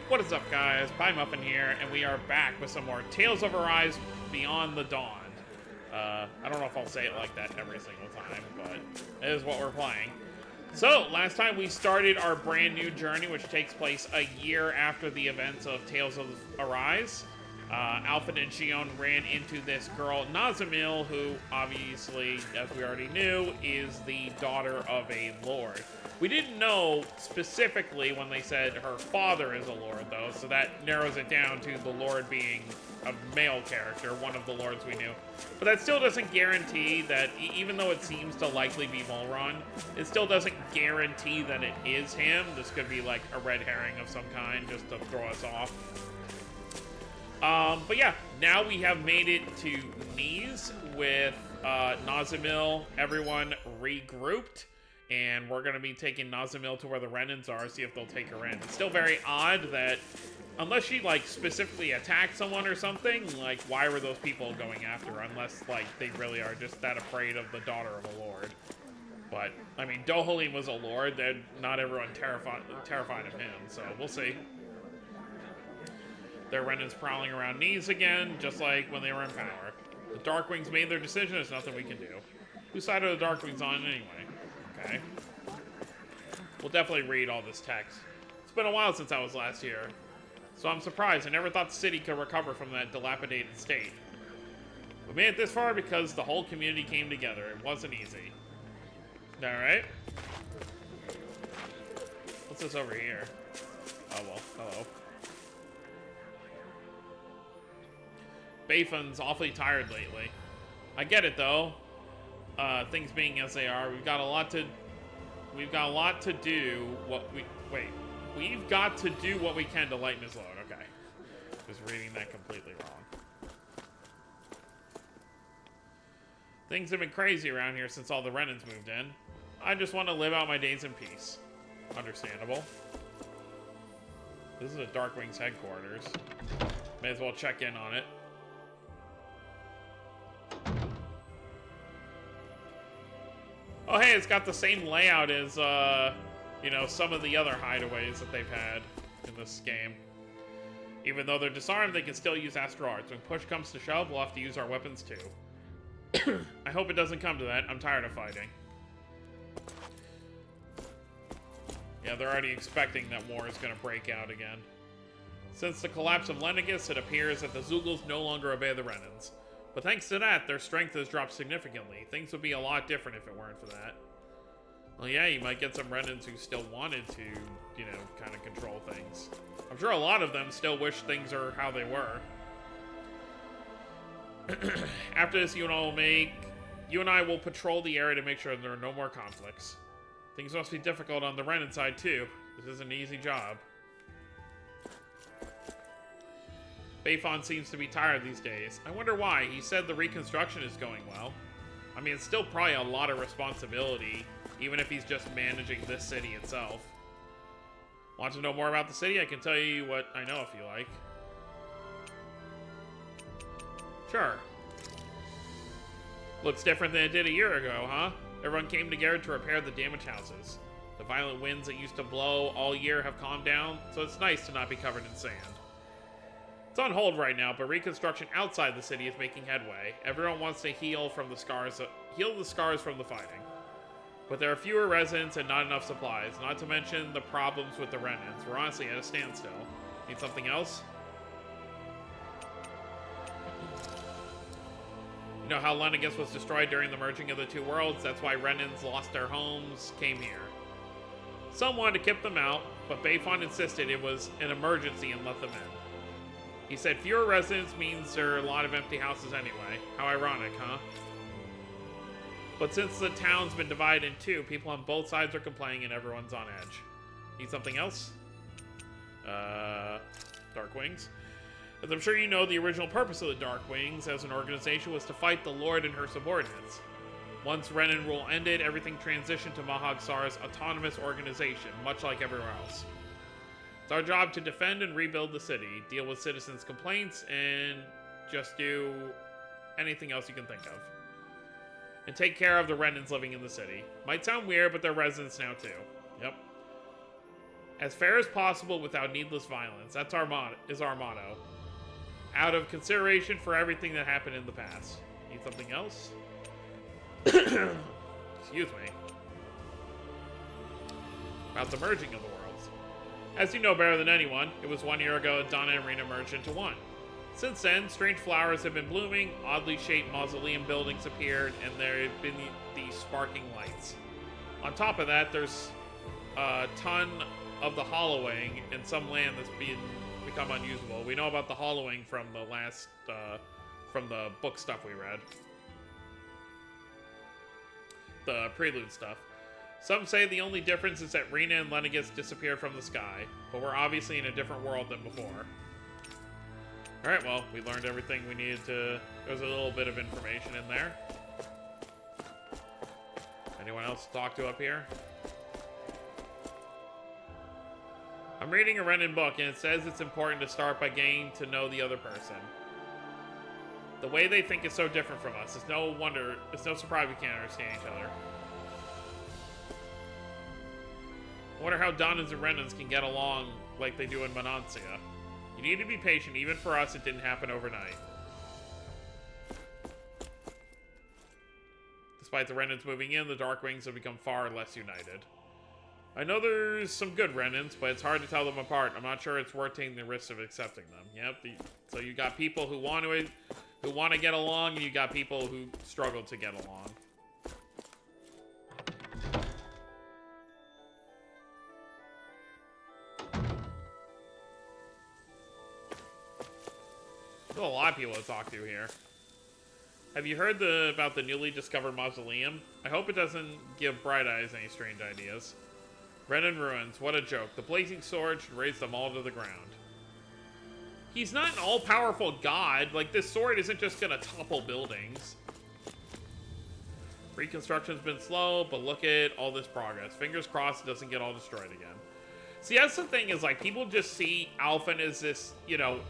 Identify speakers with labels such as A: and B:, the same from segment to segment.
A: What is up, guys? Pie Muffin here, and we are back with some more Tales of Arise Beyond the Dawn. I don't know if I'll say it like that every single time, but it is what we're playing. So, last time we started our brand new journey, which takes place a year after the events of Tales of Arise. Alfred and Xion ran into this girl, Nazamil, who, obviously, as we already knew, is the daughter of a lord. We didn't know specifically when they said her father is a lord, though, so that narrows it down to the lord being a male character, one of the lords we knew. But that still doesn't guarantee that, even though it seems to likely be Volron, it still doesn't guarantee that it is him. This could be like a red herring of some kind, just to throw us off. But yeah, now we have made it to Nice with Nazamil, everyone regrouped, and we're going to be taking Nazamil to where the Renans are, see if they'll take her in. It's still very odd that, unless she, like, specifically attacked someone or something, like, why were those people going after her? Unless, like, they really are just that afraid of the daughter of a lord. But, I mean, Dohalim was a lord, then not everyone terrified of him, so we'll see. Their Renans prowling around Nice again, just like when they were in power. The Darkwings made their decision, there's nothing we can do. Whose side are the Darkwings on anyway? Okay. We'll definitely read all this text. It's been a while since I was last here, so I'm surprised. I never thought the city could recover from that dilapidated state. We made it this far because the whole community came together. It wasn't easy. Alright. What's this over here? Oh well, hello. Bayfon's awfully tired lately. I get it though. Things being as they are, we've got a lot to do. We've got to do what we can to lighten his load. Okay, just reading that completely wrong. Things have been crazy around here since all the Renans moved in. I just want to live out my days in peace. Understandable. This is a Darkwing's headquarters. May as well check in on it. Oh, hey, it's got the same layout as, you know, some of the other hideaways that they've had in this game. Even though they're disarmed, they can still use Astral Arts. When push comes to shove, we'll have to use our weapons too. I hope it doesn't come to that. I'm tired of fighting. Yeah, they're already expecting that war is going to break out again. Since the collapse of Lenegis, it appears that the Zeugles no longer obey the Renans. But thanks to that, their strength has dropped significantly. Things would be a lot different if it weren't for that. Well, yeah, you might get some Renans who still wanted to, you know, kind of control things. I'm sure a lot of them still wish things are how they were. After this, you and I will patrol the area to make sure there are no more conflicts. Things must be difficult on the Renan side, too. This is an easy job. Bayfon seems to be tired these days. I wonder why. He said the reconstruction is going well. I mean, it's still probably a lot of responsibility, even if he's just managing this city itself. Want to know more about the city? I can tell you what I know if you like. Sure. Looks different than it did a year ago, huh? Everyone came together to repair the damaged houses. The violent winds that used to blow all year have calmed down, so it's nice to not be covered in sand. It's on hold right now, but reconstruction outside the city is making headway. Everyone wants to heal the scars from the fighting. But there are fewer residents and not enough supplies, not to mention the problems with the Renans. We're honestly at a standstill. Need something else? You know how Lenegis was destroyed during the merging of the two worlds? That's why Renans lost their homes, came here. Some wanted to keep them out, but Bayfon insisted it was an emergency and let them in. He said fewer residents means there are a lot of empty houses anyway. How ironic, huh? But since the town's been divided in two, people on both sides are complaining and everyone's on edge. Need something else? Darkwings. As I'm sure you know, the original purpose of the Darkwings as an organization was to fight the Lord and her subordinates. Once Renan rule ended, everything transitioned to Mahag Saar's autonomous organization, much like everywhere else. It's our job to defend and rebuild the city, deal with citizens' complaints, and just do anything else you can think of. And take care of the Renans living in the city. Might sound weird, but they're residents now too. Yep. As fair as possible without needless violence. That's our motto. Out of consideration for everything that happened in the past. Need something else? Excuse me. About the merging of the worlds. As you know better than anyone, it was 1 year ago that Donna and Rena merged into one. Since then, strange flowers have been blooming, oddly shaped mausoleum buildings appeared, and there have been these sparking lights. On top of that, there's a ton of the hollowing in some land that's become unusable. We know about the hollowing from the last, from the book stuff we read. The prelude stuff. Some say the only difference is that Rena and Lenegis disappeared from the sky, but we're obviously in a different world than before. Alright, well, we learned everything we needed to... There was a little bit of information in there. Anyone else to talk to up here? I'm reading a Renan book, and it says it's important to start by getting to know the other person. The way they think is so different from us. It's no wonder, it's no surprise we can't understand each other. I wonder how Donans and Renans can get along like they do in Monancia. You need to be patient. Even for us, it didn't happen overnight. Despite the Renans moving in, the Darkwings have become far less united. I know there's some good Renans, but it's hard to tell them apart. I'm not sure it's worth taking the risk of accepting them. Yep. So you got people who want to get along, and you got people who struggle to get along. There's a lot of people to talk to here. Have you heard about the newly discovered mausoleum? I hope it doesn't give Bright Eyes any strange ideas. Renan ruins, what a joke. The blazing sword should raise them all to the ground. He's not an all-powerful god. Like, this sword isn't just gonna topple buildings. Reconstruction's been slow, but look at all this progress. Fingers crossed it doesn't get all destroyed again. See, that's the thing, is like, people just see Alphen as this, you know,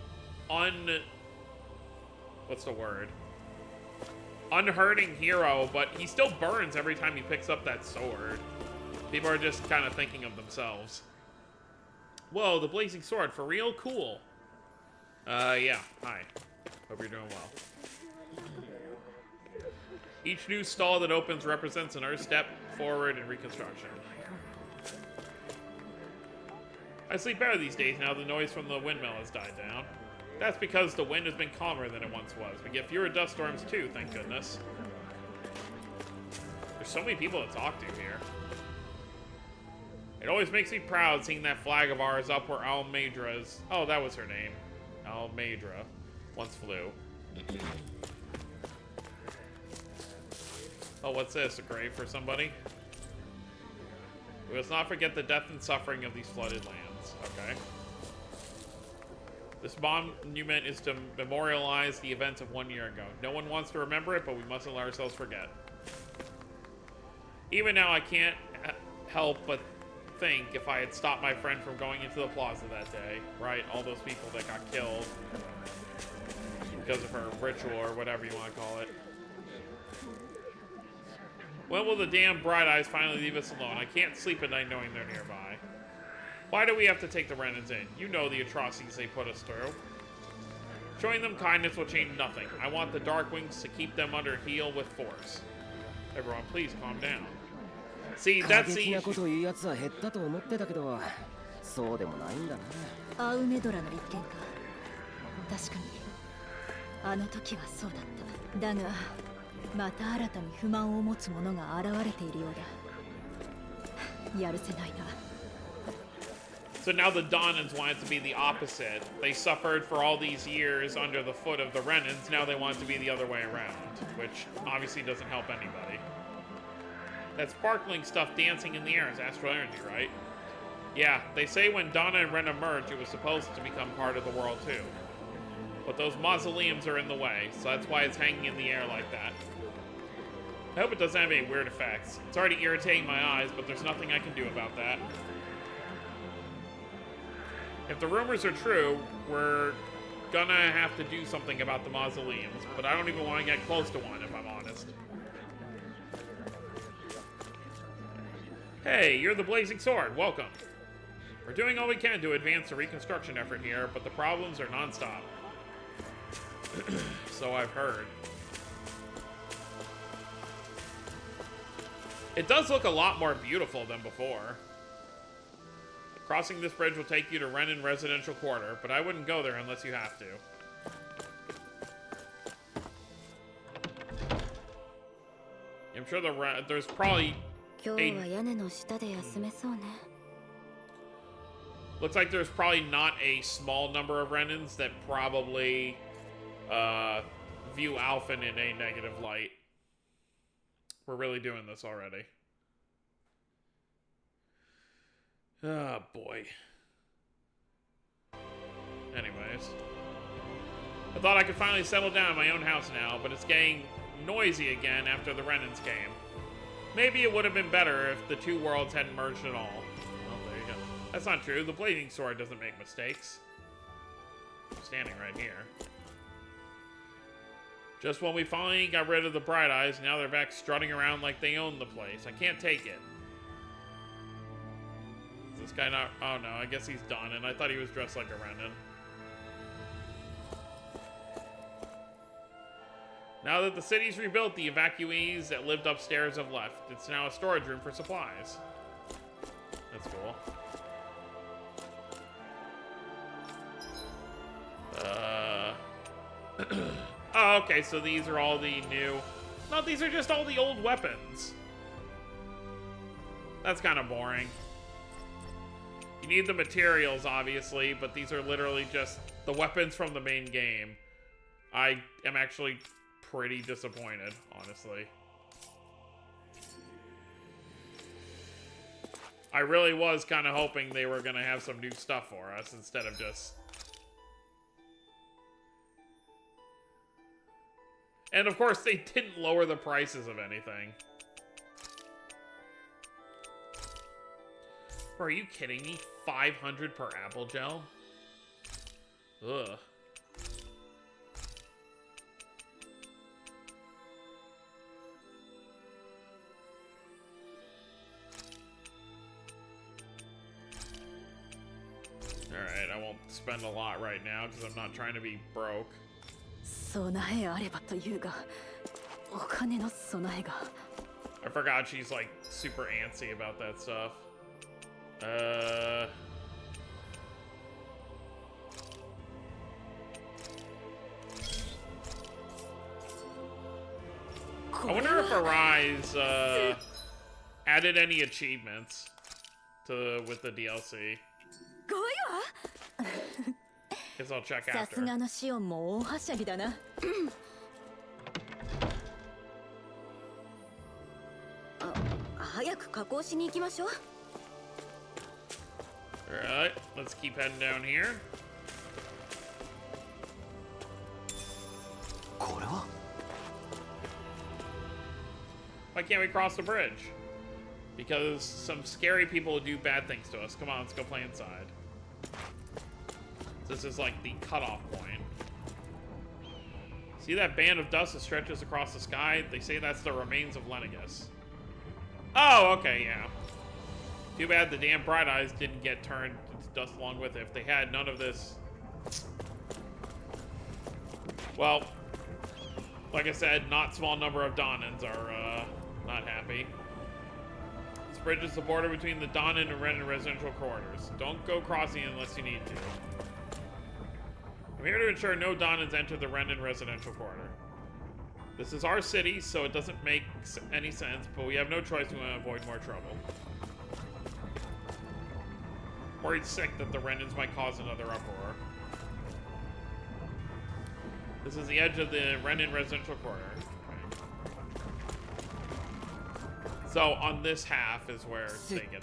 A: what's the word? Unhurting hero, but he still burns every time he picks up that sword. People are just kind of thinking of themselves. Whoa, the blazing sword, for real? Cool. Yeah, hi. Hope you're doing well. Each new stall that opens represents another step forward in reconstruction. I sleep better these days now the noise from the windmill has died down. That's because the wind has been calmer than it once was. We get fewer dust storms too, thank goodness. There's so many people to talk to here. It always makes me proud seeing that flag of ours up where Almeidra's... Oh, that was her name. Almeidra once flew. Oh, what's this? A grave for somebody? We must not forget the death and suffering of these flooded lands. Okay. This monument is to memorialize the events of 1 year ago. No one wants to remember it, but we mustn't let ourselves forget. Even now, I can't help but think if I had stopped my friend from going into the plaza that day, right? All those people that got killed because of her ritual or whatever you want to call it. When will the damn Bright Eyes finally leave us alone? I can't sleep at night knowing they're nearby. Why do we have to take the Renans in? You know the atrocities they put us through. Showing them kindness will change nothing. I want the Darkwings to keep them under heel with force. Everyone, please calm down. See, that's the issue. So now the Donans want it to be the opposite. They suffered for all these years under the foot of the Renans. Now they want it to be the other way around, which obviously doesn't help anybody. That sparkling stuff dancing in the air is astral energy, right? Yeah, they say when Donna and Rena merged, it was supposed to become part of the world too. But those mausoleums are in the way, so that's why it's hanging in the air like that. I hope it doesn't have any weird effects. It's already irritating my eyes, but there's nothing I can do about that. If the rumors are true, we're gonna have to do something about the mausoleums, but I don't even want to get close to one, if I'm honest. Hey, you're the Blazing Sword. Welcome. We're doing all we can to advance the reconstruction effort here, but the problems are non-stop. So I've heard. It does look a lot more beautiful than before. Crossing this bridge will take you to Renin Residential Quarter, but I wouldn't go there unless you have to. I'm sure there's probably looks like there's probably not a small number of Renins that probably view Alphen in a negative light. We're really doing this already. Oh, boy. Anyways. I thought I could finally settle down in my own house now, but it's getting noisy again after the Renins came. Maybe it would have been better if the two worlds hadn't merged at all. Well, there you go. That's not true. The Blazing Sword doesn't make mistakes. I'm standing right here. Just when we finally got rid of the Bright Eyes, now they're back strutting around like they own the place. I can't take it. Is this guy not... Oh no, I guess he's done, and I thought he was dressed like a Renin. Now that the city's rebuilt, the evacuees that lived upstairs have left. It's now a storage room for supplies. That's cool. Oh, okay, so these are all the new... No, these are just all the old weapons. That's kind of boring. You need the materials, obviously, but these are literally just the weapons from the main game. I am actually pretty disappointed, honestly. I really was kind of hoping they were going to have some new stuff for us instead of just... And of course, they didn't lower the prices of anything. Bro, are you kidding me? 500 per apple gel? Ugh. Alright, I won't spend a lot right now because I'm not trying to be broke. I forgot she's like super antsy about that stuff. I wonder if Arise added any achievements with the DLC. Guess I'll check after. Alright, let's keep heading down here. Why can't we cross the bridge? Because some scary people do bad things to us. Come on, let's go play inside. This is like the cutoff point. See that band of dust that stretches across the sky? They say that's the remains of Lenegus. Oh, okay, yeah. Too bad the damn Bright Eyes didn't get turned to dust along with it. If they had, none of this... Well, like I said, not small number of Donins are not happy. This bridge is the border between the Donin and Renin residential quarters. Don't go crossing unless you need to. I'm here to ensure no Donins enter the Renin residential quarter. This is our city, so it doesn't make any sense, but we have no choice. We want to avoid more trouble. Worried sick that the Renins might cause another uproar. This is the edge of the Renin residential quarter. Okay. So on this half is where they get this.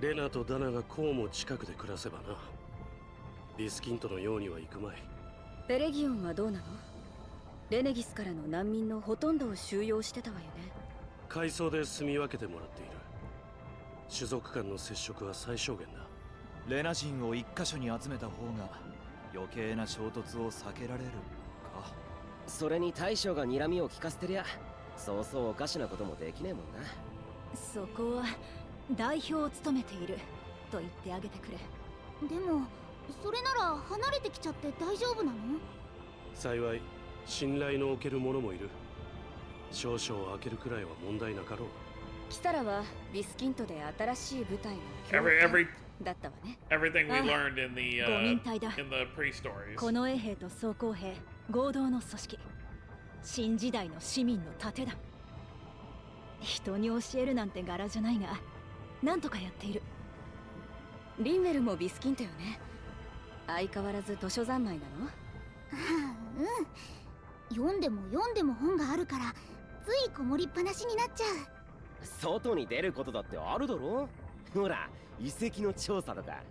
B: Lena とダナがこうも近くで暮らせばな。ビスキントのようにはいくまい。
C: ペレギオンはどうなの？レネギスからの難民のほとんどを収容してたわよね。
B: 階層で住み分けてもらっている。種族間の接触は最小限だ。
D: レナ人を一箇所に集めた方が余計な衝突を避けられるか。
E: それに大将が睨みを利かせてりゃそうそうおかしなこともできねえもんな。
C: そこは代表を務めていると言ってあげてくれ。
F: でもそれなら離れてきちゃって大丈夫なの？
B: 幸い信頼のおける者もいる。少々開けるくらいは問題なかろう。
C: キサラはビスキントで新しい部隊の
A: Every
C: だったわね。
A: everything we
C: Ah,
A: learned in the
C: ご忍耐だ。
A: in the pre-stories.
C: この衛兵と装甲兵合同の組織、新時代の市民の盾だ。人に教えるなんて柄じゃないが、なんとかやっている。リンウェルもビスキントよね。相変わらず図書三昧なの？
F: 読んでも読んでも本があるからついこもりっぱなしになっちゃう。
E: 外に出ることだってあるだろ。ほら遺跡の調査とか。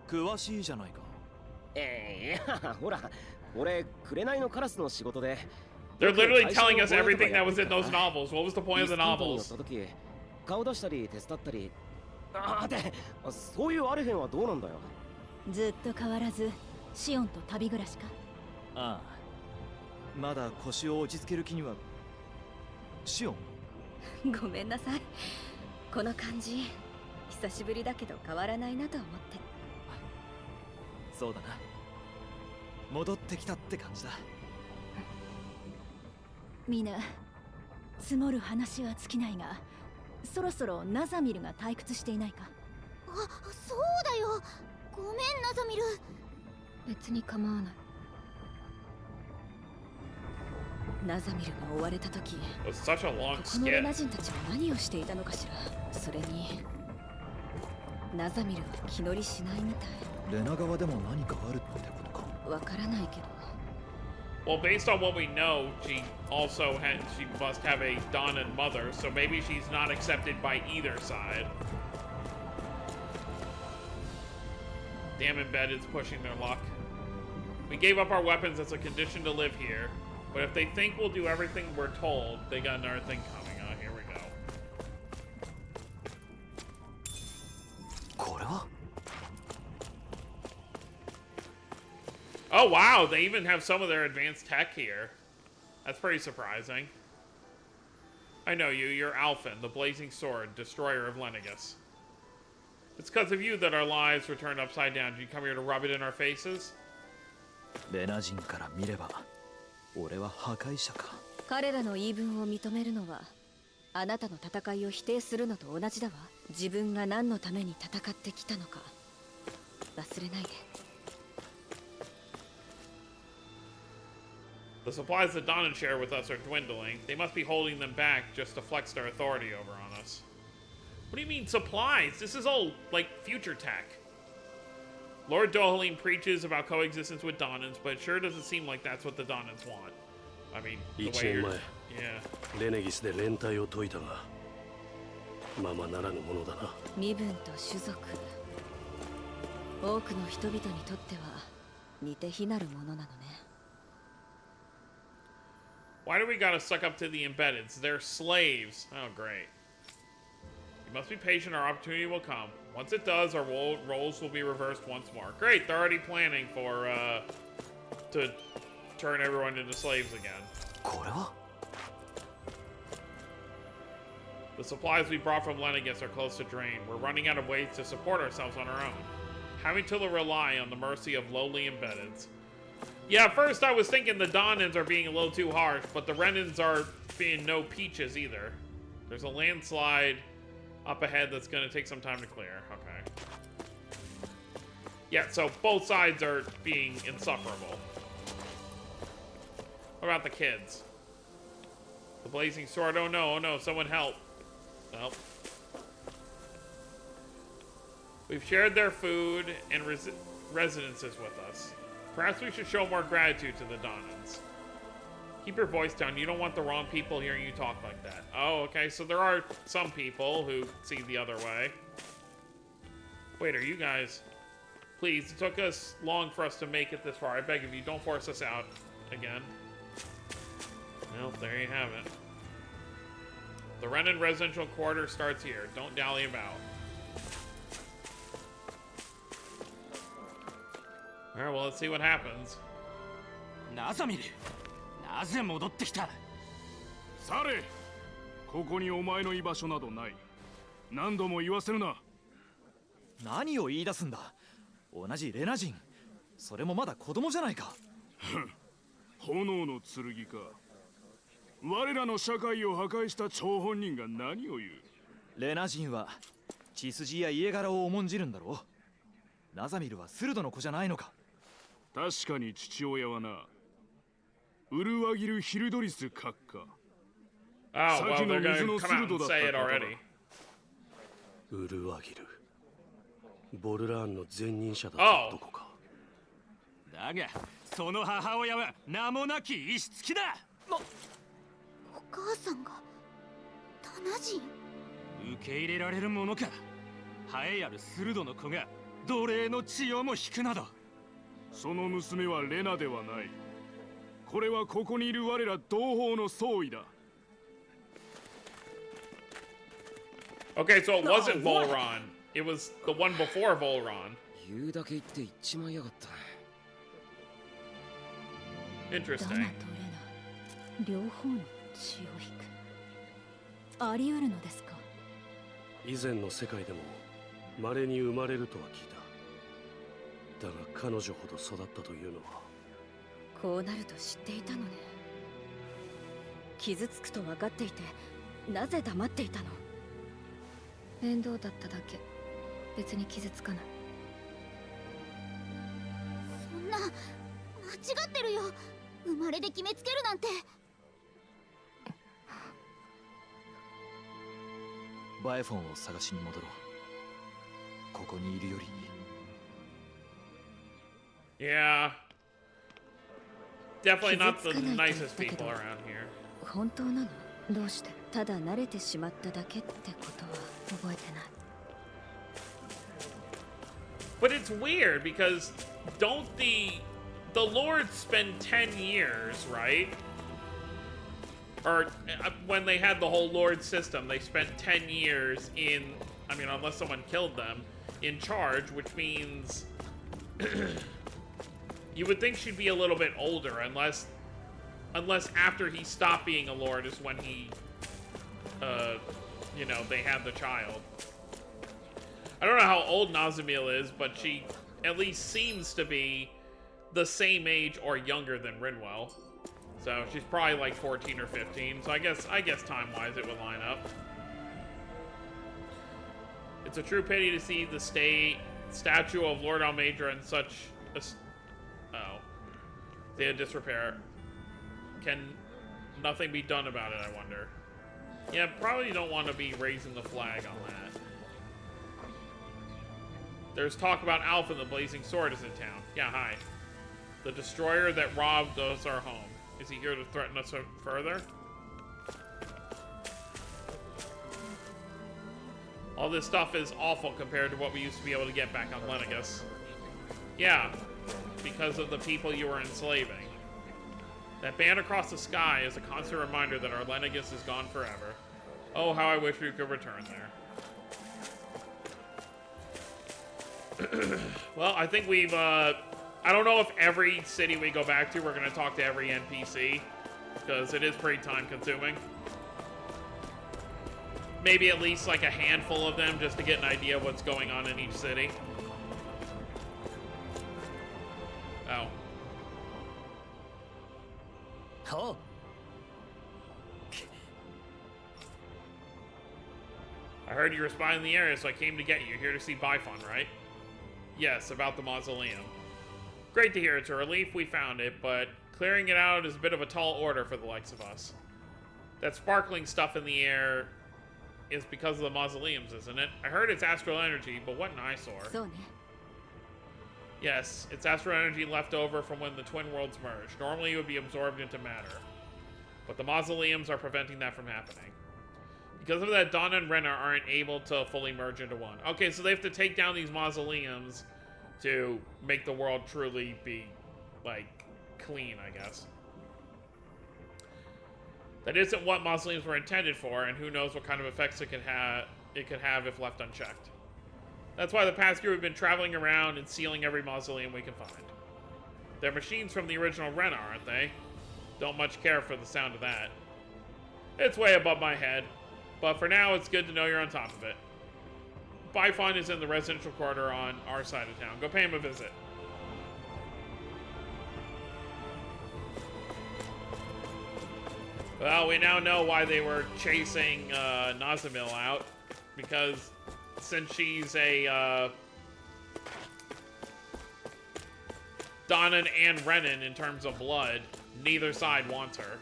D: 詳しいじゃないか。
E: いやほら俺紅のカラスの仕事で。
A: They're literally telling us everything that was in those novels. What was the point of the
E: ビスキントに乗っ
A: novels?
E: た時顔出したり手伝ったり。でそういうアルヘンはどうなんだよ。
C: ずっと変わらずシオンと旅暮らしか？
D: ああ、まだ腰を落ち着ける気には。シオン、
C: ごめんなさい。この感じ久しぶりだけど変わらないなと思って。
D: そうだな。戻ってきたって感じだ。
C: みんな積もる話は尽きないが、そろそろナザミルが退屈していないか？
F: あ、そうだよ。ごめんナザミル。
C: 別に構わない。ナザミルが追われた時、
A: It was such a long
C: ここのレ
A: skit.
C: ナ人たちは何をしていたのかしら。それにナザミルは気乗りしないみたい。
D: レナ側でも何かあるってことか。
C: わからないけど。
A: Well, based on what we know, she must have a Donan mother, so maybe she's not accepted by either side. Damn embedded's pushing their luck. We gave up our weapons as a condition to live here, but if they think we'll do everything we're told, they got another thing coming. Oh, here we go.
D: これは
A: Oh wow, they even have some of their advanced tech here. That's pretty surprising. I know you, you're Alphen, the blazing sword, destroyer of Lenegus. It's because of you that our lives were turned upside down. Did you come here to rub it in our faces?
D: レナ人から見れば俺は破壊者か。
C: 彼らの言い分を認めるのはあなたの戦いを否定するのと同じだわ。自分が何のために戦ってきたのか忘れないで。
A: The supplies that Donan share with us are dwindling. They must be holding them back just to flex their authority over on us. What do you mean supplies? This is all, like, future tech. Lord Dohalim preaches about coexistence with Donans, but it sure doesn't seem like that's what the Donans want. I mean, the way
B: 1年
A: you're...
B: 前
A: Yeah.
B: レネギスで連帯を解いたがままならぬものだな。
C: 身分と種族、多くの人々にとっては似て非なるものなのね。
A: Why do we gotta suck up to the embeddeds? They're slaves. Oh, great. You must be patient, our opportunity will come. Once it does, our roles will be reversed once more. Great, they're already planning for, to turn everyone into slaves again.
D: これは
A: The supplies we brought from Lenegus are close to drain. We're running out of ways to support ourselves on our own. Having to rely on the mercy of lowly embeddeds. Yeah, at first I was thinking the Donans are being a little too harsh, but the Renans are being no peaches either. There's a landslide up ahead that's going to take some time to clear. Okay. Yeah, so both sides are being insufferable. What about the kids? The blazing sword. Oh no, someone help. Help. We've shared their food and residences with us. Perhaps we should show more gratitude to the Donans. Keep your voice down. You don't want the wrong people hearing you talk like that. Oh, okay. So there are some people who see the other way. Wait, are you guys... Please, it took us long for us to make it this far. I beg of you, don't force us out again. Well, there you have it. The Renan residential quarter starts here. Don't dally about. Alright, well, let's see what happens.
G: ナザミル、なぜ戻ってきた？
H: サレ、
G: ここにお前の居場所などない。何度も言わせるな。
D: 何を言い出すんだ。同じレナ人。それもまだ子供じゃないか。
G: 炎の剣か。我らの社会を破壊した張本人が何を言う。
D: レナ人は血筋や家柄を重んじるんだろう。ナザミルはスルドの子じゃないのか。
G: 確かに父親はな、ウルワギル・ヒルドリス閣下。
A: Oh, well, they're gonna come out and say it already.
B: ウルワギル。ボルラーンの前任者だったどこか。
H: だが、その母親は名もなき石付きだ。
F: お母さんがタナ人。
H: 受け入れられるものか。栄えあるスルドの子が奴隷の血をも引くなど。
G: その娘はレナではない。これはここにいる我ら同胞の総意だ。
A: Okay, so it wasn't Volron. It was the one before Volron.
E: 言うだけ言って言っちまいやがった。
C: ダナ
A: Interesting.
C: とレナ両方の血を引く。あり得るのですか。
B: 以前の世界でも稀に生まれるとは聞いた。だが彼女ほど育ったというのは。
C: こうなると知っていたのね。傷つくと分かっていて、なぜ黙っていたの。面倒だっただけ。別に傷つかない。
F: そんな間違ってるよ。生まれで決めつけるなんて。
D: バエフォンを探しに戻ろう。ここにいるよりいい。
A: Yeah. Definitely not the nicest people around here.
C: 本当なの？どうして？ただ慣れてしまっただけってことは覚えてない。
A: But it's weird because don't the lords spend 10 years, right? Or when they had the whole lord system, they spent 10 years in, I mean, unless someone killed them, in charge, which means you would think she'd be a little bit older, unless after he stopped being a lord is when he, you know, they had the child. I don't know how old Nazamil is, but she at least seems to be the same age or younger than Rinwell. So she's probably like 14 or 15. So I guess time-wise it would line up. It's a true pity to see the statue of Lord Almaedra in such a state of disrepair. Can nothing be done about it, I wonder? Yeah, probably don't want to be raising the flag on that. There's talk about Alpha, the Blazing Sword, is in town. Yeah, hi. The destroyer that robbed us our home. Is he here to threaten us further? All this stuff is awful compared to what we used to be able to get back on Lenegus. Yeah, because of the people you were enslaving. That band across the sky is a constant reminder that our Lenegus is gone forever. Oh, how I wish we could return there. Well, I think we've, I don't know if every city we go back to, we're going to talk to every NPC, because it is pretty time-consuming. Maybe at least like a handful of them, just to get an idea of what's going on in each city. Oh.
H: Oh.
A: I heard you were spying in the area, so I came to get you. You're here to see Bifon, right? Yes, about the mausoleum. Great to hear. It's a relief we found it, but clearing it out is a bit of a tall order for the likes of us. That sparkling stuff in the air is because of the mausoleums, isn't it? I heard it's astral energy, but what an eyesore.
C: So,
A: yes, it's astral energy left over from when the twin worlds merged. Normally it would be absorbed into matter, but the mausoleums are preventing that from happening. Because of that, Donna and Rena aren't able to fully merge into one. Okay, so they have to take down these mausoleums to make the world truly be, like, clean, I guess. That isn't what mausoleums were intended for, and who knows what kind of effects it could have if left unchecked. That's why the past year we've been traveling around and sealing every mausoleum we can find. They're machines from the original Rena, aren't they? Don't much care for the sound of that. It's way above my head. But for now, it's good to know you're on top of it. Bifon is in the residential quarter on our side of town. Go pay him a visit. Well, we now know why they were chasing Nazamil out. Because since she's a Donnan and Renan in terms of blood, neither side wants her.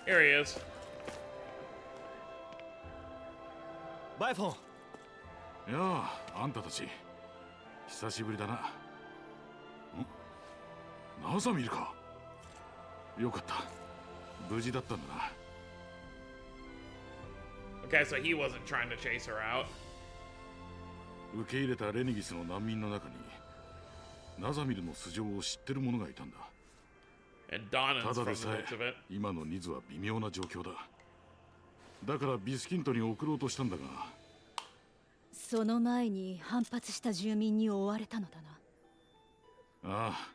A: Here he is.
D: バイフォン。
G: やあ、あんたたち久しぶりだな。ナザミルか。よかった。無事だったんだな。
A: Okay, so he wasn't trying to chase her out.
G: 受け入れたレニギスの難民の中にナザミルの素性を知ってる者がいたんだ。
A: And Donnan's
G: た
A: from
G: だ
A: the
G: でさえ
A: looks of it.
G: 今のニズは微妙な状況だ。だからビスキントに送ろうとしたんだが。
C: その前に反発した住民に追われたのだな。
G: ああ、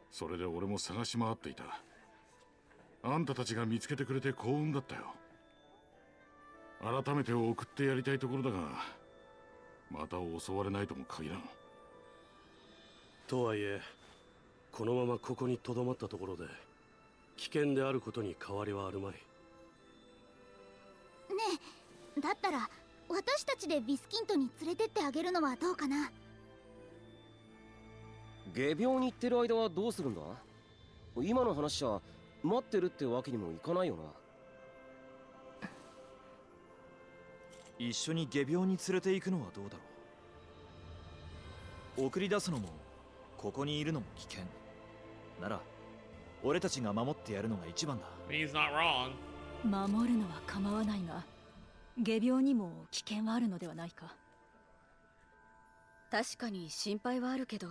G: それで俺も探し回っていた。あんたたちが見つけてくれて幸運だったよ。改めて送ってやりたいところだが、また襲われないとも限らん。
B: とはいえこのままここに留まったところで危険であることに変わりはあるまい。
F: ねえ、だったら私たちでビスキントに連れてってあげるのはどうかな。
E: 下病に行ってる間はどうするんだ。今の話じゃ待ってるってわけにもいかないよな。
D: 一緒に下病に連れて行くのはどうだろう。送り出すのもここにいるのも危険なら俺たちが守ってやるのが一番だ。
A: He's not wrong.
C: 守るのは構わないが、下病にも危険はあるのではないか。
I: 確かに心配はあるけど、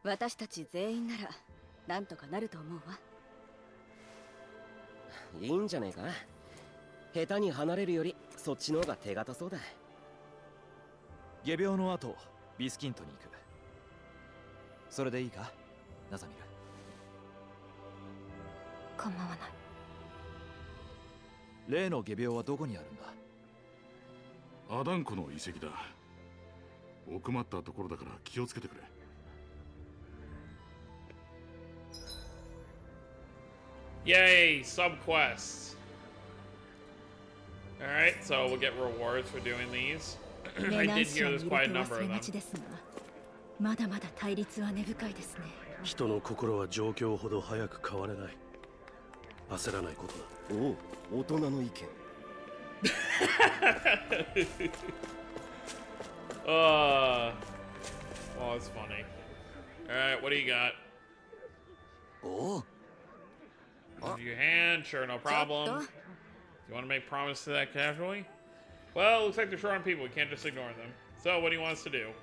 I: 私たち全員ならなんとかなると思うわ。
E: いいんじゃねえか。下手に離れるよりそっちの方が手堅そうだ。
D: 下病の後ビスキントに行く。それでいいか、ナザミル。
C: 構わない。
D: 例の下病はどこにあるんだ。
G: アダン湖の遺跡だ。奥まったところだから気をつけてくれ。
A: Yay, subquests. Alright, so we'll get rewards for doing these. I
C: レナ
A: did
C: ンシ
A: hear
C: ア
A: there's
C: にいる
A: quite a
C: と
A: number
C: 忘
A: of
C: れが
A: them.
C: ちですが、まだまだ対立は根深いですね。
B: 人の心は状況ほど早く変われない。焦らないことだ。
E: おう、大人の意見。
A: Oh, it's funny. Alright, what do you got?
E: おう。
A: Raise your hand, sure, no problem. Do you want to make promise to that casually? Well, looks like they're short on people. We can't just ignore them. So, what do you want us to do?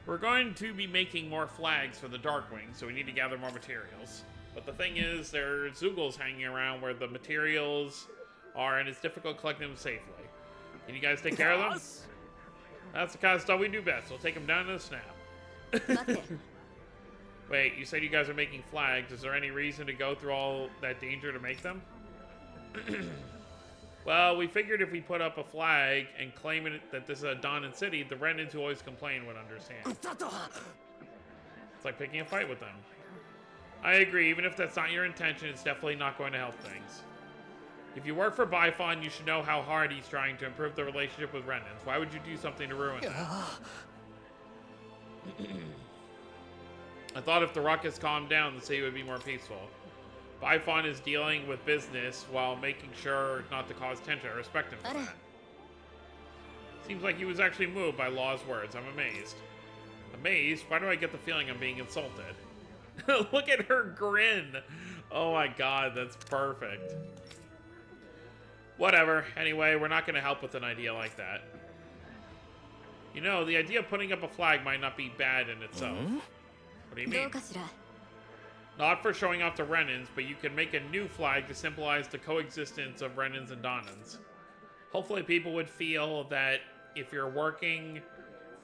A: We're going to be making more flags for the Darkwing, so we need to gather more materials. But the thing is, there are Zoogles hanging around where the materials are, and it's difficult collecting them safely. Can you guys take care of them? That's the kind of stuff we do best. We'll take them down to the snap. Wait, you said you guys are making flags. Is there any reason to go through all that danger to make them? Well, we figured if we put up a flag and claim it that this is a Donnan city, the Renans who always complain would understand. It's like picking a fight with them. I agree, even if that's not your intention, it's definitely not going to help things. If you work for Bifon, you should know how hard he's trying to improve the relationship with Renans. Why would you do something to ruin it? I thought if the ruckus calmed down, the city would be more peaceful. Bifon is dealing with business while making sure not to cause tension. I respect him for that. Seems like he was actually moved by Law's words. I'm amazed. Amazed? Why do I get the feeling I'm being insulted? Look at her grin! Oh my god, that's perfect. Whatever. Anyway, we're not going to help with an idea like that. You know, the idea of putting up a flag might not be bad in itself. What do you mean? Not for showing off the Renans, but you can make a new flag to symbolize the coexistence of Renans and Donnans. Hopefully people would feel that if you're working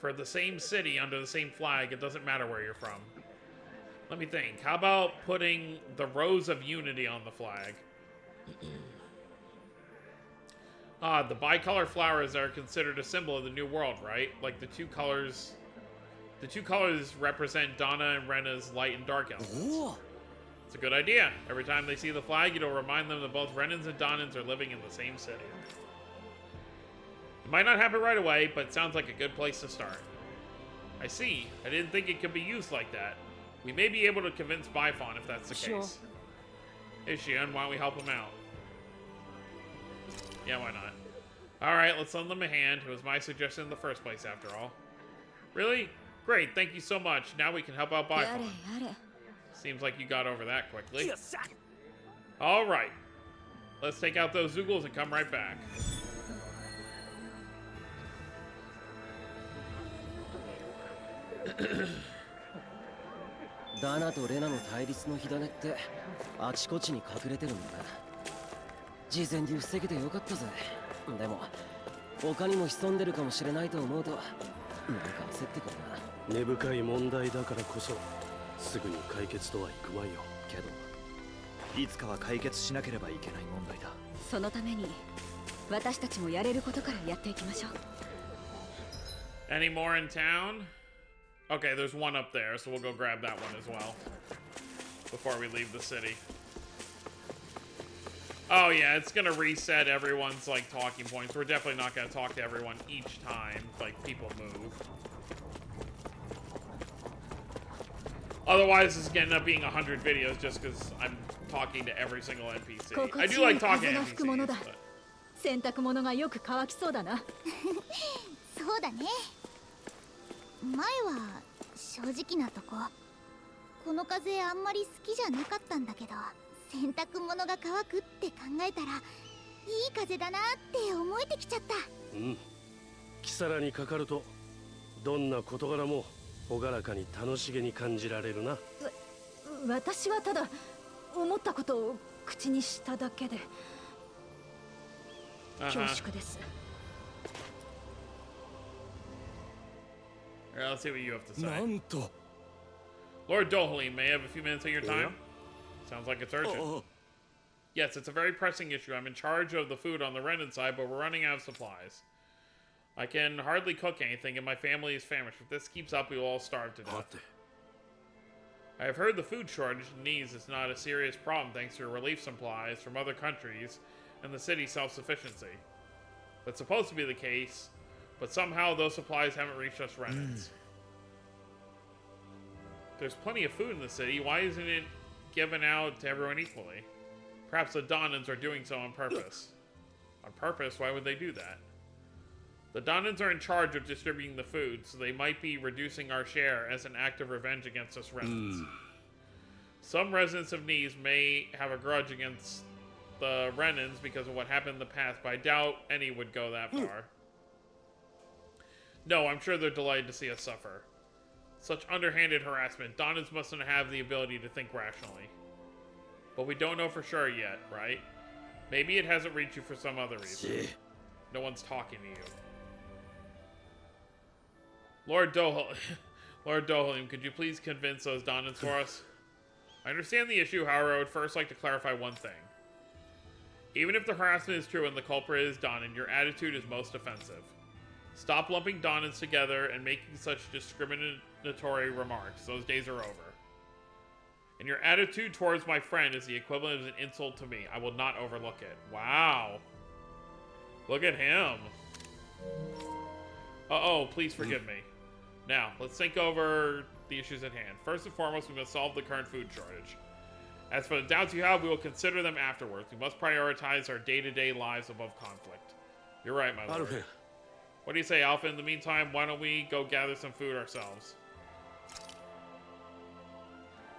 A: for the same city under the same flag. It doesn't matter where you're from. Let me think. How about putting the Rose of Unity on the flag? The bicolor flowers are considered a symbol of the New World, right? Like the two colors represent Donna and Rena's light and dark elements. It's a good idea. Every time they see the flag, it'll remind them that both Renans and Donnans are living in the same city. It might not happen right away, but it sounds like a good place to start. I see. I didn't think it could be used like that. We may be able to convince Bifon if that's the case. Hey, Shion, why don't we help him out? Yeah, why not? Alright, let's lend them a hand. It was my suggestion in the first place, after all. Really? Great, thank you so much. Now we can help out Bifon. Seems like you got over that quickly. Alright. Let's take out those Zoogles and come right back.
E: Dana とレナの対立の火種ってあちこちに隠れてるんだな。事前に防げてよかったぜ。でも他にも潜んでるかもしれないと思うとなんか焦ってくるな。
B: 根深い問題だからこそすぐに解決とはいくまいよ。
D: けどいつかは解決しなければいけない問題だ。
I: そのために私たちもやれることからやっていきましょう。
A: Any more in town? Okay, there's one up there, so we'll go grab that one as well before we leave the city. Oh yeah, it's gonna reset everyone's like talking points. We're definitely not gonna talk to everyone each time like people move. Otherwise, it's gonna end up being 100 videos just because I'm talking to every single NPC. I do like talking to NPCs, but...
C: 洗濯物がよく乾きそうだな。
F: そうだね。前は正直なとこ、この風あんまり好きじゃなかったんだけど、洗濯物が乾くって考えたらいい風だなって思えてきちゃった。
B: うん。キサラにかかるとどんな事柄も朗らかに楽しげに感じられるな。
C: 私はただ思ったことを口にしただけで恐縮です。
A: Alright, let's see what you have to say. Lord Dohalim, may I have a few minutes of your time? Sounds like it's urgent. Yes, it's a very pressing issue. I'm in charge of the food on the Renan side, but we're running out of supplies. I can hardly cook anything, and my family is famished. If this keeps up, we will all starve to death. I have heard the food shortage in Nice is not a serious problem thanks to relief supplies from other countries and the city's self-sufficiency. That's supposed to be the case, but somehow those supplies haven't reached us Renans. There's plenty of food in the city. Why isn't it given out to everyone equally? Perhaps the Donnans are doing so on purpose. On purpose? Why would they do that? The Donnans are in charge of distributing the food, so they might be reducing our share as an act of revenge against us Renans. Some residents of Nice may have a grudge against the Renans because of what happened in the past, but I doubt any would go that far. No, I'm sure they're delighted to see us suffer. Such underhanded harassment. Donnans mustn't have the ability to think rationally. But we don't know for sure yet, right? Maybe it hasn't reached you for some other reason. No one's talking to you. Lord Dohalim, could you please convince those Donnans for us? I understand the issue, however, I would first like to clarify one thing. Even if the harassment is true and the culprit is Donnan, your attitude is most offensive. Stop lumping Donnans together and making such discriminatory remarks. Those days are over. And your attitude towards my friend is the equivalent of an insult to me. I will not overlook it. Wow. Look at him. Uh-oh, please forgive me. Now, let's think over the issues at hand. First and foremost, we must solve the current food shortage. As for the doubts you have, we will consider them afterwards. We must prioritize our day-to-day lives above conflict. You're right, my lord. What do you say, Alpha? In the meantime, why don't we go gather some food ourselves?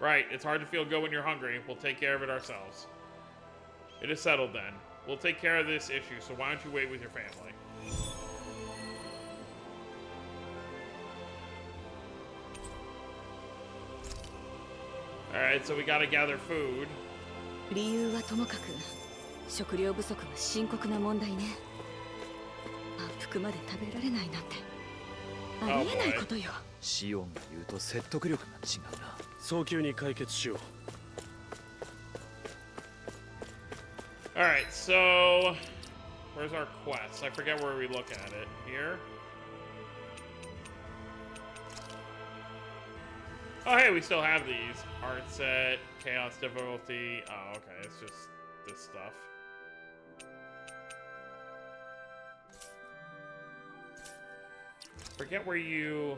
A: Right, it's hard to feel good when you're hungry. We'll take care of it ourselves. It is settled then. We'll take care of this issue, so why don't you wait with your family? Alright, so we gotta gather food.
I: 理由はともかく、食料不足は深刻な問題ね。満腹まで食べられないなんて。ありえないことよ。
D: シオンが言うと説得力が違うな。
B: 早急に解決しよう。
A: Alright, so where's our quest? I forget where we look at it. Here? Oh hey, we still have these. Art set, chaos difficulty. Oh, okay, it's just this stuff. Forget where you...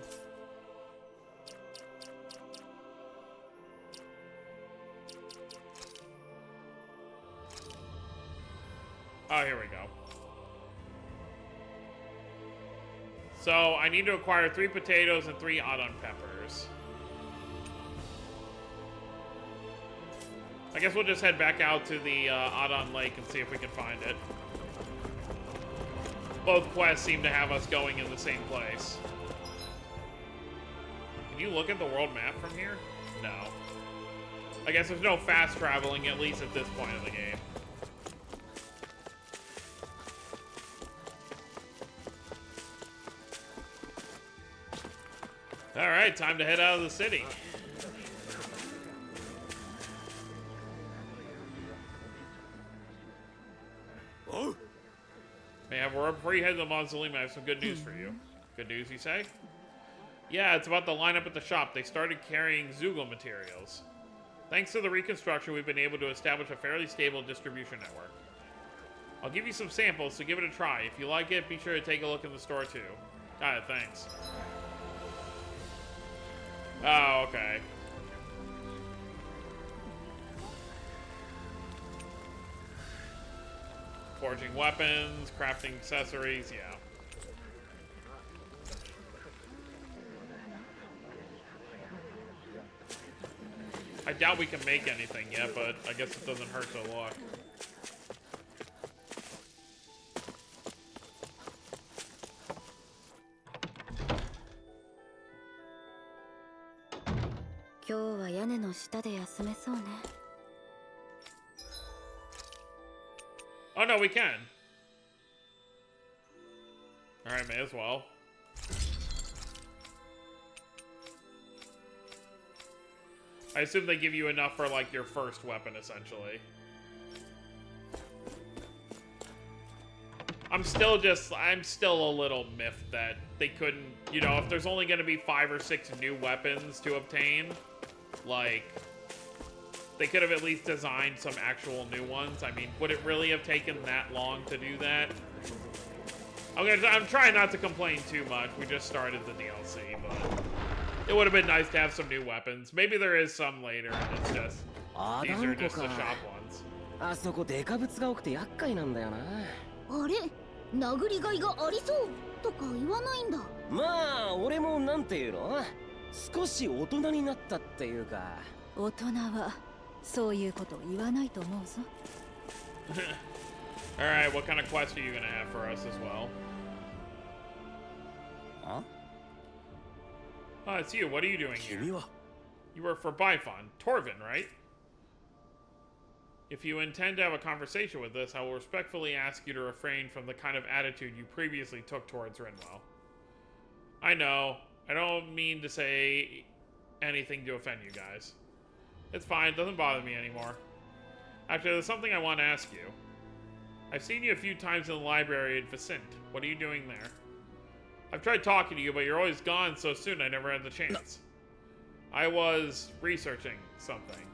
A: Oh, here we go. So, I need to acquire 3 potatoes and 3 Adon peppers. I guess we'll just head back out to the Adon Lake and see if we can find it. Both quests seem to have us going in the same place. Can you look at the world map from here? No. I guess there's no fast traveling, at least at this point in the game. Alright, time to head out of the city.
B: Oh?
A: Man, before you head to the mausoleum, I have some good news for you. Good news, you say? Yeah, it's about the lineup at the shop. They started carrying Zoogle materials. Thanks to the reconstruction, we've been able to establish a fairly stable distribution network. I'll give you some samples, so give it a try. If you like it, be sure to take a look in the store, too. Got it, thanks. Oh, okay. Forging weapons, crafting accessories, yeah. I doubt we can make anything yet, but I guess it doesn't hurt to look. Oh no, we can. Alright, may as well. I assume they give you enough for like your first weapon, essentially. I'm still a little miffed that they couldn't, you know, if there's only gonna be 5 or 6 new weapons to obtain, like, they could have at least designed some actual new ones. I mean, would it really have taken that long to do that? I'm trying not to complain too much. We just started the DLC, but it would have been nice to have some new weapons. Maybe there is some later, and it's just, these are just the shop ones.
E: あそこデカブツが多くて厄介なんだよな。
F: あれ、殴りがいがありそうとか言わないんだ。
E: まあ俺もなんていうの、少し大人になったっていうか。
C: 大人はそういうことを言わないと思うぞ。
A: Alright, what kind of quest are you gonna have for us as well?
E: Huh?
A: Oh, it's you. What are you doing here? You work for Bifon. Torvin, right? If you intend to have a conversation with us, I will respectfully ask you to refrain from the kind of attitude you previously took towards Rinwell. I know. I don't mean to say anything to offend you guys. It's fine. It doesn't bother me anymore. Actually, there's something I want to ask you. I've seen you a few times in the library at Vicent. What are you doing there? I've tried talking to you, but you're always gone so soon I never had the chance. I was researching something.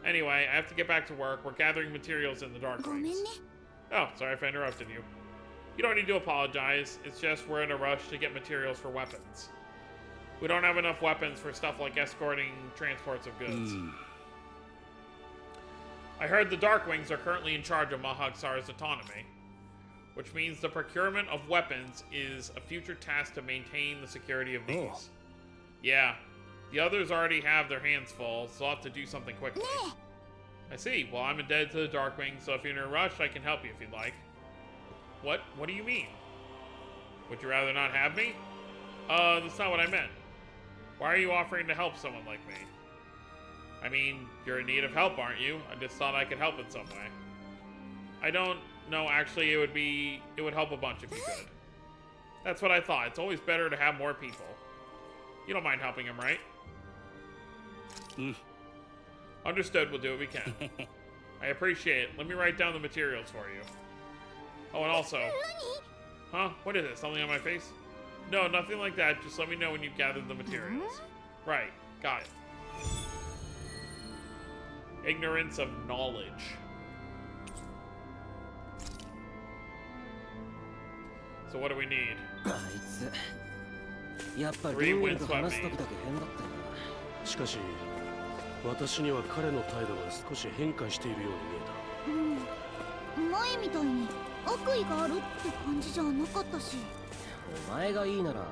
A: Anyway, I have to get back to work. We're gathering materials in the Dark Wings. Oh, sorry if I interrupted you. You don't need to apologize. It's just we're in a rush to get materials for weapons. We don't have enough weapons for stuff like escorting transports of goods. I heard the Darkwings are currently in charge of Mahag-Sar's autonomy, which means the procurement of weapons is a future task to maintain the security of these.
B: Oh.
A: Yeah, the others already have their hands full, so I'll have to do something quickly. I see. Well, I'm indebted to the Darkwing, so if you're in a rush, I can help you if you'd like. What? What do you mean? Would you rather not have me? That's not what I meant. Why are you offering to help someone like me? I mean, you're in need of help, aren't you? I just thought I could help in some way. I don't know, actually, it would help a bunch if you could. That's what I thought. It's always better to have more people. You don't mind helping him, right? Understood. We'll do what we can. I appreciate it. Let me write down the materials for you. Oh, and also... Huh? What is it? Something on my face? No, nothing like that. Just let me know when you've gathered the materials. Right. Got it. Ignorance of knowledge. So what do we need?
E: あいつやっぱりリングと話す時だけ変だったな。
B: しかし私には彼の態度が少し変化しているように見えた。
F: 前みたいに悪意があるって感じじゃなかったし。
E: お前がいいなら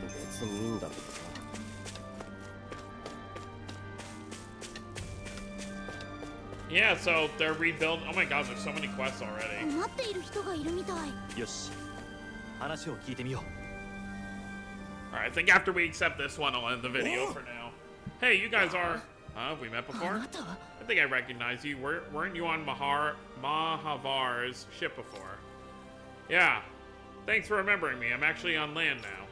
E: 別にいいんだけどな。
A: Yeah, so they're rebuilding. Oh my god, there's so many quests already.
F: 待っている人がいるみたい。
D: よし、話を聞いてみよう。
A: Alright, I think after we accept this one, I'll end the video for now. Hey, you guys are... Huh? We met before? I think I recognize you. Weren't you on Mahavar's ship before? Yeah. Thanks for remembering me. I'm actually on land now.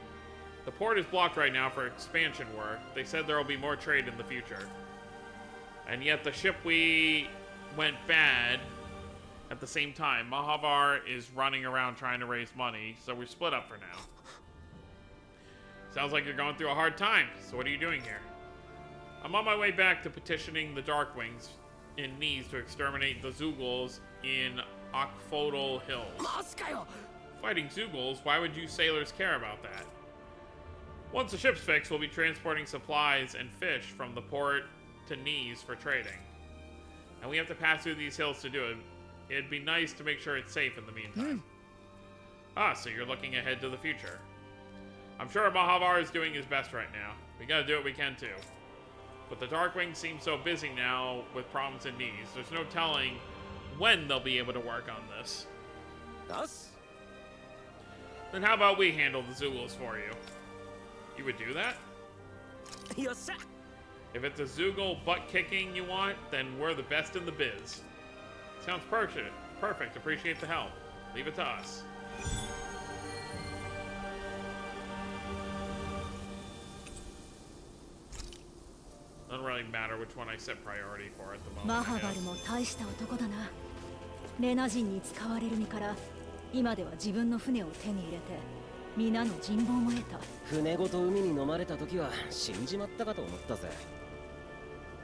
A: The port is blocked right now for expansion work. They said there will be more trade in the future. And yet the ship we went bad at the same time. Mahavar is running around trying to raise money, so we're split up for now. Sounds like you're going through a hard time. So what are you doing here? I'm on my way back to petitioning the Darkwings in Nice to exterminate the Zugals in Akfodal Hills. Fighting Zugals? Why would you sailors care about that? Once the ship's fixed, we'll be transporting supplies and fish from the port to Nice for trading. And we have to pass through these hills to do it. It'd be nice to make sure it's safe in the meantime. Ah, so you're looking ahead to the future. I'm sure Mahavar is doing his best right now. We gotta do what we can too. But the Darkwings seem so busy now with problems in Nice. There's no telling when they'll be able to work on this.
E: Us?
A: Then how about we handle the Zugals for you? You would do that?
E: Yes,
A: If it's a Zugal butt-kicking you want, then we're the best in the biz. Sounds perfect. Perfect. Appreciate the help. Leave it to us. Doesn't really matter which one I set priority for at the moment.
C: マハバルも大した男だな。レナ人に使われる身から今では自分の船を手に入れて皆の人望も得た。
E: 船ごと海に飲まれた時は死んじまったかと思ったぜ。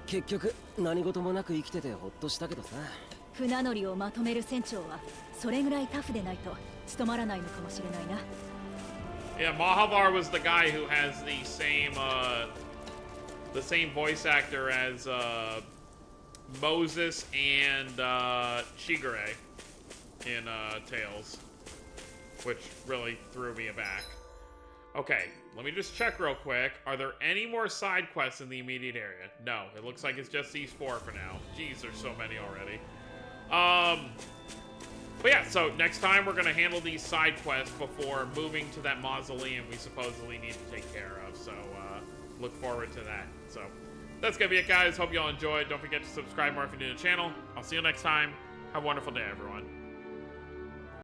E: 結局何事もなく生きててほっとしたけどさ。
C: 船乗りをまとめる船長はそれぐらいタフでないと務まらないのかもしれないな。
A: Yeah, Mahavar was the guy who has the same voice actor as Moses and Shigure in Tales, which really threw me aback. Okay, let me just check real quick. Are there any more side quests in the immediate area? No, it looks like it's just these 4 for now. Jeez, there's so many already. But yeah, so next time we're gonna handle these side quests before moving to that mausoleum we supposedly need to take care of. So look forward to that. So that's gonna be it, guys. Hope you all enjoyed. Don't forget to subscribe more if you're new to the channel. I'll see you next time. Have a wonderful day, everyone.